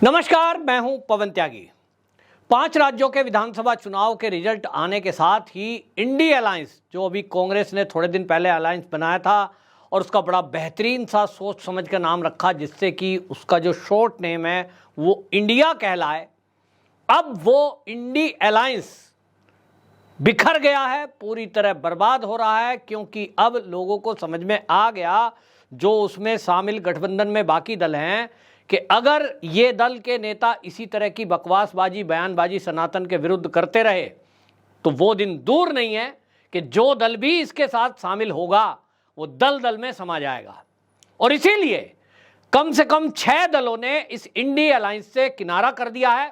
नमस्कार, मैं हूं पवन त्यागी। 5 राज्यों के विधानसभा चुनाव के रिजल्ट आने के साथ ही इंडी अलायंस, जो अभी कांग्रेस ने थोड़े दिन पहले अलायंस बनाया था और उसका बड़ा बेहतरीन सा सोच समझ कर नाम रखा, जिससे कि उसका जो शॉर्ट नेम है वो इंडिया कहलाए, अब वो इंडी अलायंस बिखर गया है, पूरी तरह बर्बाद हो रहा है। क्योंकि अब लोगों को समझ में आ गया, जो उसमें शामिल गठबंधन में बाकी दल हैं, कि अगर ये दल के नेता इसी तरह की बकवासबाजी, बयानबाजी सनातन के विरुद्ध करते रहे तो वो दिन दूर नहीं है कि जो दल भी इसके साथ शामिल होगा वो दल दल में समा जाएगा। और इसीलिए कम से कम 6 दलों ने इस इंडी अलायंस से किनारा कर दिया है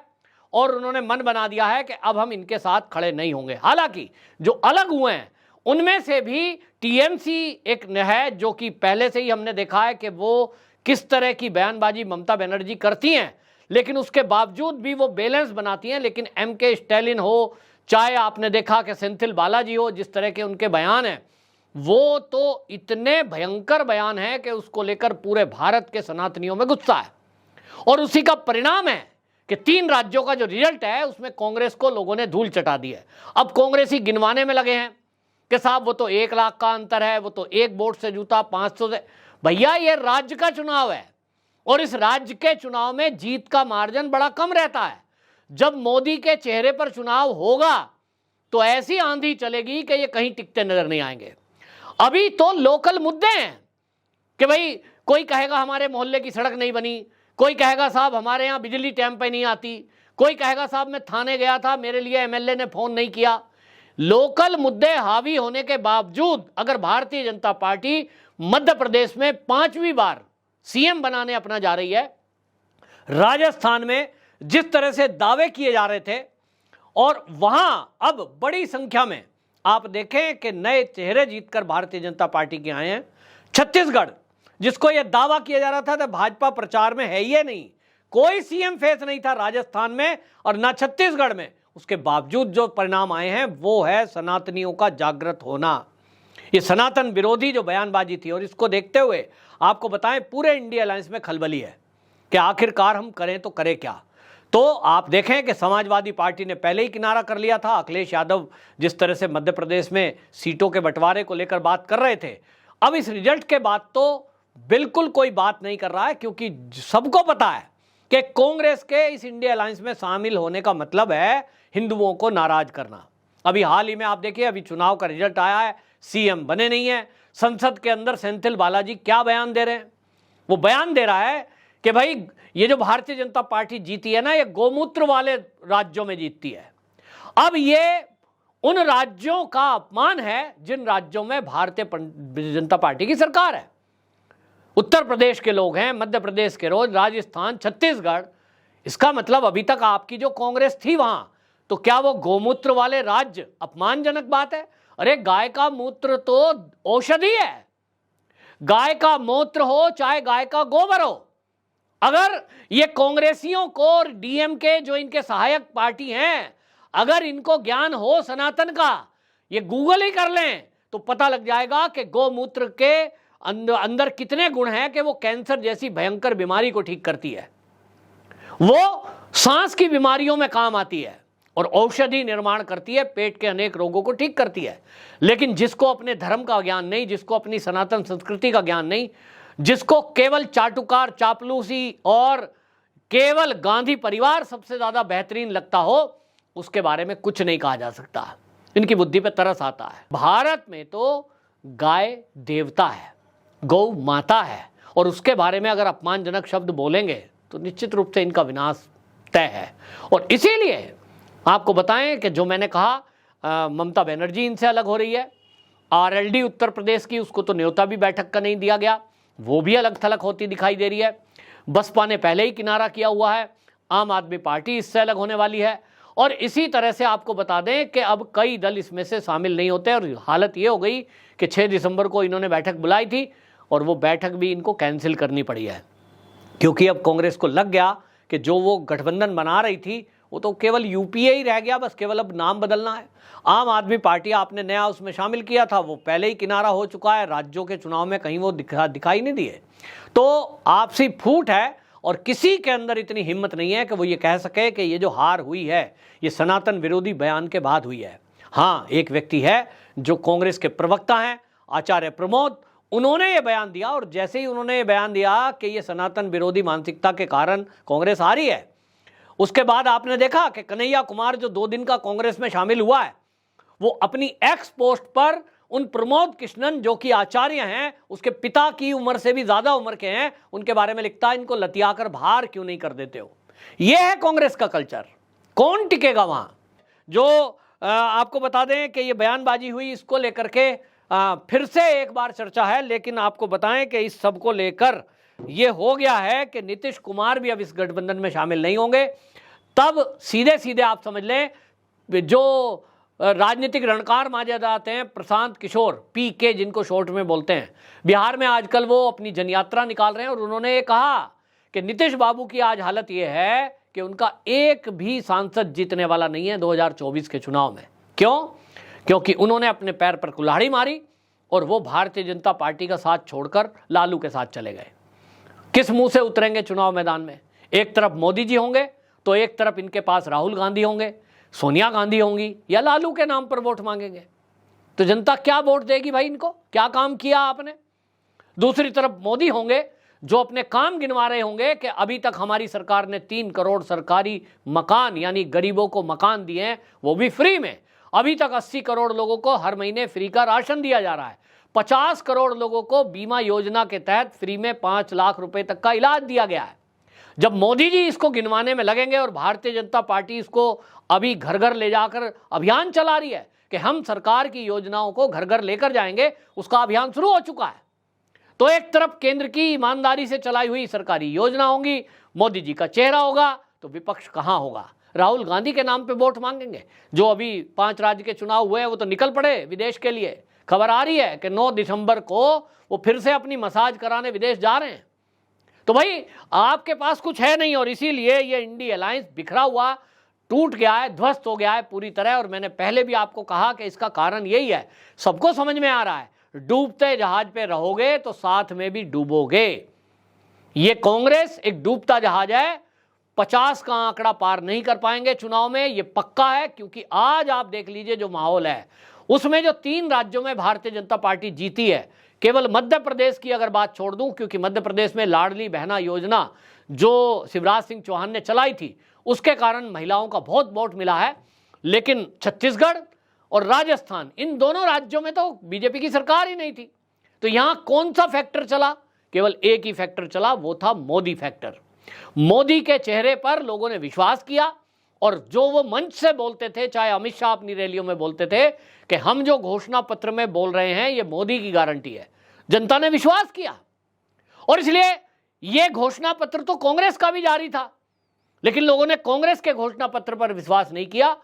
और उन्होंने मन बना दिया है कि अब हम इनके साथ खड़े नहीं होंगे। हालांकि जो अलग हुए हैं उनमें से भी टीएमसी एक है, जो कि पहले से ही हमने देखा है कि वो किस तरह की बयानबाजी ममता बनर्जी करती हैं, लेकिन उसके बावजूद भी वो बैलेंस बनाती हैं। लेकिन एमके स्टैलिन हो, चाहे आपने देखा कि सेंथिल बालाजी हो, जिस तरह के उनके बयान हैं, वो तो इतने भयंकर बयान हैं कि उसको लेकर पूरे भारत के सनातनियों में गुस्सा है। और उसी का परिणाम है कि 3 राज्यों का जो रिजल्ट है उसमें कांग्रेस को लोगों ने धूल चटा दी है। अब कांग्रेसी गिनवाने में लगे हैं कि साहब वो तो 1 लाख का अंतर है, वो तो एक वोट से जूता 500 से। भैया, ये राज्य का चुनाव है और इस राज्य के चुनाव में जीत का मार्जिन बड़ा कम रहता है। जब मोदी के चेहरे पर चुनाव होगा तो ऐसी आंधी चलेगी कि ये कहीं टिकते नजर नहीं आएंगे। अभी तो लोकल मुद्दे हैं कि भाई कोई कहेगा हमारे मोहल्ले की सड़क नहीं बनी, कोई कहेगा साहब हमारे यहाँ बिजली टाइम पे नहीं आती, कोई कहेगा साहब मैं थाने गया था, मेरे लिए एमएलए ने फोन नहीं किया। लोकल मुद्दे हावी होने के बावजूद अगर भारतीय जनता पार्टी मध्य प्रदेश में 5वीं बार सीएम बनाने अपना जा रही है, राजस्थान में जिस तरह से दावे किए जा रहे थे और वहां अब बड़ी संख्या में आप देखें कि नए चेहरे जीतकर भारतीय जनता पार्टी के आए हैं। छत्तीसगढ़, जिसको यह दावा किया जा रहा था कि भाजपा प्रचार में है ही नहीं, कोई सीएम फेस नहीं था राजस्थान में और ना छत्तीसगढ़ में, उसके बावजूद जो परिणाम आए हैं वो है सनातनियों का जागृत होना। ये सनातन विरोधी जो बयानबाजी थी, और इसको देखते हुए आपको बताएं पूरे इंडिया अलायंस में खलबली है कि आखिरकार हम करें तो करें क्या। तो आप देखें कि समाजवादी पार्टी ने पहले ही किनारा कर लिया था। अखिलेश यादव जिस तरह से मध्य प्रदेश में सीटों के बंटवारे को लेकर बात कर रहे थे, अब इस रिजल्ट के बाद तो बिल्कुल कोई बात नहीं कर रहा है, क्योंकि सबको पता है कि कांग्रेस के इस इंडिया अलायंस में शामिल होने का मतलब है हिंदुओं को नाराज करना। अभी हाल ही में आप देखिए, अभी चुनाव का रिजल्ट आया है, सीएम बने नहीं है। संसद के अंदर सेंथिल बालाजी क्या बयान दे रहे हैं? वो बयान दे रहा है कि भाई ये जो भारतीय जनता पार्टी जीती है ना, ये गोमूत्र वाले राज्यों में जीतती है। अब ये उन राज्यों का अपमान है जिन राज्यों में भारतीय जनता पार्टी की सरकार है। उत्तर प्रदेश के लोग हैं, मध्य प्रदेश के रोज, राजस्थान, छत्तीसगढ़। इसका मतलब अभी तक आपकी जो कांग्रेस थी वहां, तो क्या वो गोमूत्र वाले राज्य अपमानजनक बात है? अरे गाय का मूत्र तो औषधि है। गाय का मूत्र हो चाहे गाय का गोबर हो, अगर ये कांग्रेसियों को और डीएमके जो इनके सहायक पार्टी हैं, अगर इनको ज्ञान हो सनातन का, ये गूगल ही कर लें तो पता लग जाएगा कि गोमूत्र के अंदर कितने गुण हैं कि वो कैंसर जैसी भयंकर बीमारी को ठीक करती है, वो सांस की बीमारियों में काम आती है और औषधि निर्माण करती है, पेट के अनेक रोगों को ठीक करती है। लेकिन जिसको अपने धर्म का ज्ञान नहीं, जिसको अपनी सनातन संस्कृति का ज्ञान नहीं, जिसको केवल चाटुकार, चापलूसी और केवल गांधी परिवार सबसे ज्यादा बेहतरीन लगता हो, उसके बारे में कुछ नहीं कहा जा सकता। इनकी बुद्धि पे तरस आता है। भारत में तो गाय देवता है, गौ माता है, और उसके बारे में अगर अपमानजनक शब्द बोलेंगे तो निश्चित रूप से इनका विनाश तय है। और इसीलिए आपको बताएं कि जो मैंने कहा, ममता बनर्जी इनसे अलग हो रही है। आरएलडी उत्तर प्रदेश की, उसको तो न्योता भी बैठक का नहीं दिया गया, वो भी अलग थलग होती दिखाई दे रही है। बसपा ने पहले ही किनारा किया हुआ है, आम आदमी पार्टी इससे अलग होने वाली है। और इसी तरह से आपको बता दें कि अब कई दल इसमें से शामिल नहीं होते, और हालत ये हो गई कि 6 दिसंबर को इन्होंने बैठक बुलाई थी और वो बैठक भी इनको कैंसिल करनी पड़ी है, क्योंकि अब कांग्रेस को लग गया कि जो वो गठबंधन बना रही थी वो तो केवल यूपीए ही रह गया, बस केवल अब नाम बदलना है। आम आदमी पार्टी आपने नया उसमें शामिल किया था, वो पहले ही किनारा हो चुका है, राज्यों के चुनाव में कहीं वो दिखाई नहीं दिए। तो आपसी फूट है और किसी के अंदर इतनी हिम्मत नहीं है कि वो ये कह सके कि ये जो हार हुई है ये सनातन विरोधी बयान के बाद हुई है। हाँ, एक व्यक्ति है जो कांग्रेस के प्रवक्ता हैं, आचार्य प्रमोद, उन्होंने ये बयान दिया और जैसे ही उन्होंने ये बयान दिया कि ये सनातन विरोधी मानसिकता के कारण कांग्रेस हारी है, उसके बाद आपने देखा कि कन्हैया कुमार जो 2 दिन का कांग्रेस में शामिल हुआ है, वो अपनी एक्स पोस्ट पर उन प्रमोद कृष्णन जो कि आचार्य हैं, उसके पिता की उम्र से भी ज्यादा उम्र के हैं, उनके बारे में लिखता है, इनको लतियाकर बाहर क्यों नहीं कर देते हो। यह है कांग्रेस का कल्चर। कौन टिकेगा वहां? जो आपको बता दें कि ये बयानबाजी हुई, इसको लेकर के फिर से एक बार चर्चा है, लेकिन आपको बताएं कि इस सब को लेकर ये हो गया है कि नीतीश कुमार भी अब इस गठबंधन में शामिल नहीं होंगे। तब सीधे सीधे आप समझ लें, जो राजनीतिक रणकार माने जाते हैं प्रशांत किशोर, पीके जिनको शॉर्ट में बोलते हैं, बिहार में आजकल वो अपनी जनयात्रा निकाल रहे हैं और उन्होंने ये कहा कि नीतीश बाबू की आज हालत ये है कि उनका एक भी सांसद जीतने वाला नहीं है 2024 के चुनाव में। क्यों? क्योंकि उन्होंने अपने पैर पर कुल्हाड़ी मारी और वो भारतीय जनता पार्टी का साथ छोड़कर लालू के साथ चले गए। किस मुंह से उतरेंगे चुनाव मैदान में? एक तरफ मोदी जी होंगे तो एक तरफ इनके पास राहुल गांधी होंगे, सोनिया गांधी होंगी, या लालू के नाम पर वोट मांगेंगे। तो जनता क्या वोट देगी भाई इनको? क्या काम किया आपने? दूसरी तरफ मोदी होंगे जो अपने काम गिनवा रहे होंगे कि अभी तक हमारी सरकार ने 3 करोड़ सरकारी मकान यानी गरीबों को मकान दिए हैं, वो भी फ्री में। अभी तक 80 करोड़ लोगों को हर महीने फ्री का राशन दिया जा रहा है। 50 करोड़ लोगों को बीमा योजना के तहत फ्री में 5 लाख रुपए तक का इलाज दिया गया है। जब मोदी जी इसको गिनवाने में लगेंगे और भारतीय जनता पार्टी इसको अभी घर घर ले जाकर अभियान चला रही है कि हम सरकार की योजनाओं को घर घर लेकर जाएंगे, उसका अभियान शुरू हो चुका है। तो एक तरफ केंद्र की ईमानदारी से चलाई हुई सरकारी योजना होंगी, मोदी जी का चेहरा होगा, तो विपक्ष कहां होगा? राहुल गांधी के नाम पे वोट मांगेंगे। जो अभी 5 राज्य के चुनाव हुए हैं वो तो निकल पड़े विदेश के लिए। खबर आ रही है कि 9 दिसंबर को वो फिर से अपनी मसाज कराने विदेश जा रहे हैं। तो भाई आपके पास कुछ है नहीं और इसीलिए ये इंडी अलायंस बिखरा हुआ, टूट गया है, ध्वस्त हो गया है पूरी तरह। और मैंने पहले भी आपको कहा कि इसका कारण यही है, सबको समझ में आ रहा है, डूबते जहाज पे रहोगे तो साथ में भी डूबोगे। ये कांग्रेस एक डूबता जहाज है, 50 का आंकड़ा पार नहीं कर पाएंगे चुनाव में, ये पक्का है। क्योंकि आज आप देख लीजिए जो माहौल है उसमें जो 3 राज्यों में भारतीय जनता पार्टी जीती है, केवल मध्य प्रदेश की अगर बात छोड़ दूं, क्योंकि मध्य प्रदेश में लाडली बहना योजना जो शिवराज सिंह चौहान ने चलाई थी उसके कारण महिलाओं का बहुत वोट मिला है, लेकिन छत्तीसगढ़ और राजस्थान, इन दोनों राज्यों में तो बीजेपी की सरकार ही नहीं थी। तो यहां कौन सा फैक्टर चला? केवल एक ही फैक्टर चला, वो था मोदी फैक्टर। मोदी के चेहरे पर लोगों ने विश्वास किया और जो वो मंच से बोलते थे, चाहे अमित शाह अपनी रैलियों में बोलते थे कि हम जो घोषणा पत्र में बोल रहे हैं ये मोदी की गारंटी है, जनता ने विश्वास किया। और इसलिए ये घोषणा पत्र तो कांग्रेस का भी जारी था, लेकिन लोगों ने कांग्रेस के घोषणा पत्र पर विश्वास नहीं किया,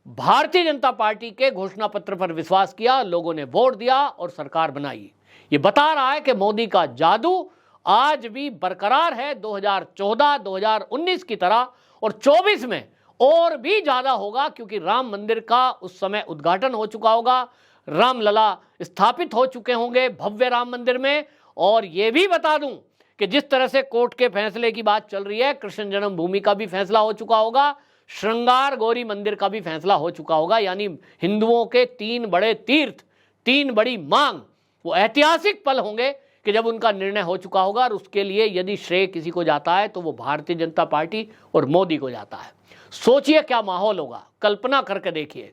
भारतीय जनता पार्टी के घोषणा पत्र पर विश्वास किया। लोगों ने वोट दिया और सरकार बनाई। ये बता रहा है कि मोदी का जादू आज भी बरकरार है 2014, 2019 की तरह, और 24 में और भी ज्यादा होगा, क्योंकि राम मंदिर का उस समय उद्घाटन हो चुका होगा, रामलला स्थापित हो चुके होंगे भव्य राम मंदिर में। और यह भी बता दूं कि जिस तरह से कोर्ट के फैसले की बात चल रही है, कृष्ण जन्मभूमि का भी फैसला हो चुका होगा, श्रृंगार गौरी मंदिर का भी फैसला हो चुका होगा। यानी हिंदुओं के 3 बड़े तीर्थ, 3 बड़ी मांग, वो ऐतिहासिक पल होंगे कि जब उनका निर्णय हो चुका होगा। और उसके लिए यदि श्रेय किसी को जाता है तो वो भारतीय जनता पार्टी और मोदी को जाता है। सोचिए क्या माहौल होगा, कल्पना करके देखिए।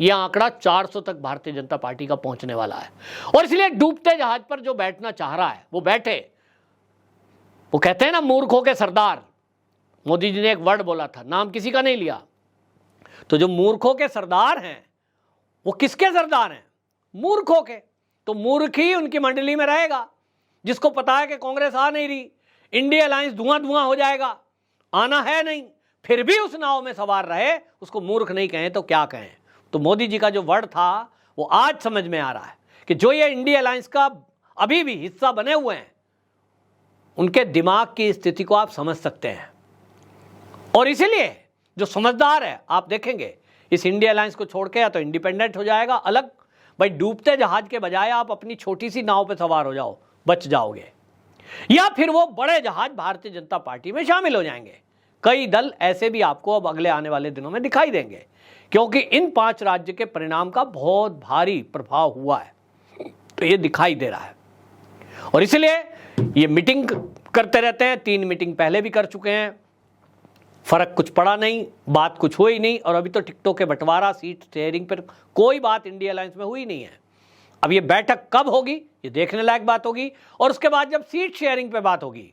यह आंकड़ा 400 तक भारतीय जनता पार्टी का पहुंचने वाला है। और इसलिए डूबते जहाज पर जो बैठना चाह रहा है वो बैठे। वो कहते हैं ना, मूर्खों के सरदार। मोदी जी ने एक वर्ड बोला था, नाम किसी का नहीं लिया। तो जो मूर्खों के सरदार हैं वो किसके सरदार हैं? मूर्खों के। तो मूर्ख ही उनकी मंडली में रहेगा, जिसको पता है कि कांग्रेस आ नहीं रही, इंडिया अलायंस धुआं धुआं हो जाएगा, आना है नहीं, फिर भी उस नाव में सवार रहे, उसको मूर्ख नहीं कहें तो क्या कहें। तो मोदी जी का जो वर्ड था वो आज समझ में आ रहा है कि जो ये इंडिया अलायंस का अभी भी हिस्सा बने हुए हैं, उनके दिमाग की स्थिति को आप समझ सकते हैं। और इसीलिए जो समझदार है, आप देखेंगे इस इंडिया अलायंस को छोड़ के या तो इंडिपेंडेंट हो जाएगा अलग। भाई डूबते जहाज के बजाय आप अपनी छोटी सी नाव पे सवार हो जाओ, बच जाओगे। या फिर वो बड़े जहाज भारतीय जनता पार्टी में शामिल हो जाएंगे। कई दल ऐसे भी आपको अब अगले आने वाले दिनों में दिखाई देंगे, क्योंकि इन 5 राज्य के परिणाम का बहुत भारी प्रभाव हुआ है, तो ये दिखाई दे रहा है। और इसलिए ये मीटिंग करते रहते हैं, 3 मीटिंग पहले भी कर चुके हैं, फर्क कुछ पड़ा नहीं, बात कुछ हुई नहीं। और अभी तो टिकटों के बंटवारा, सीट शेयरिंग पर कोई बात इंडिया अलायंस में हुई नहीं है। अब ये बैठक कब होगी ये देखने लायक बात होगी, और उसके बाद जब सीट शेयरिंग पे बात होगी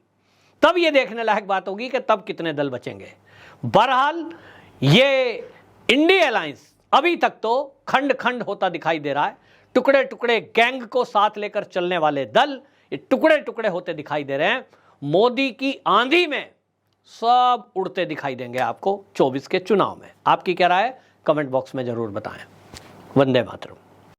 तब ये देखने लायक बात होगी कि तब कितने दल बचेंगे। बहरहाल ये इंडिया अलायंस अभी तक तो खंड खंड होता दिखाई दे रहा है। टुकड़े टुकड़े गैंग को साथ लेकर चलने वाले दल ये टुकड़े टुकड़े होते दिखाई दे रहे हैं। मोदी की आंधी में सब उड़ते दिखाई देंगे आपको 24 के चुनाव में। आपकी क्या राय है? कमेंट बॉक्स में जरूर बताएं। वंदे मातरम।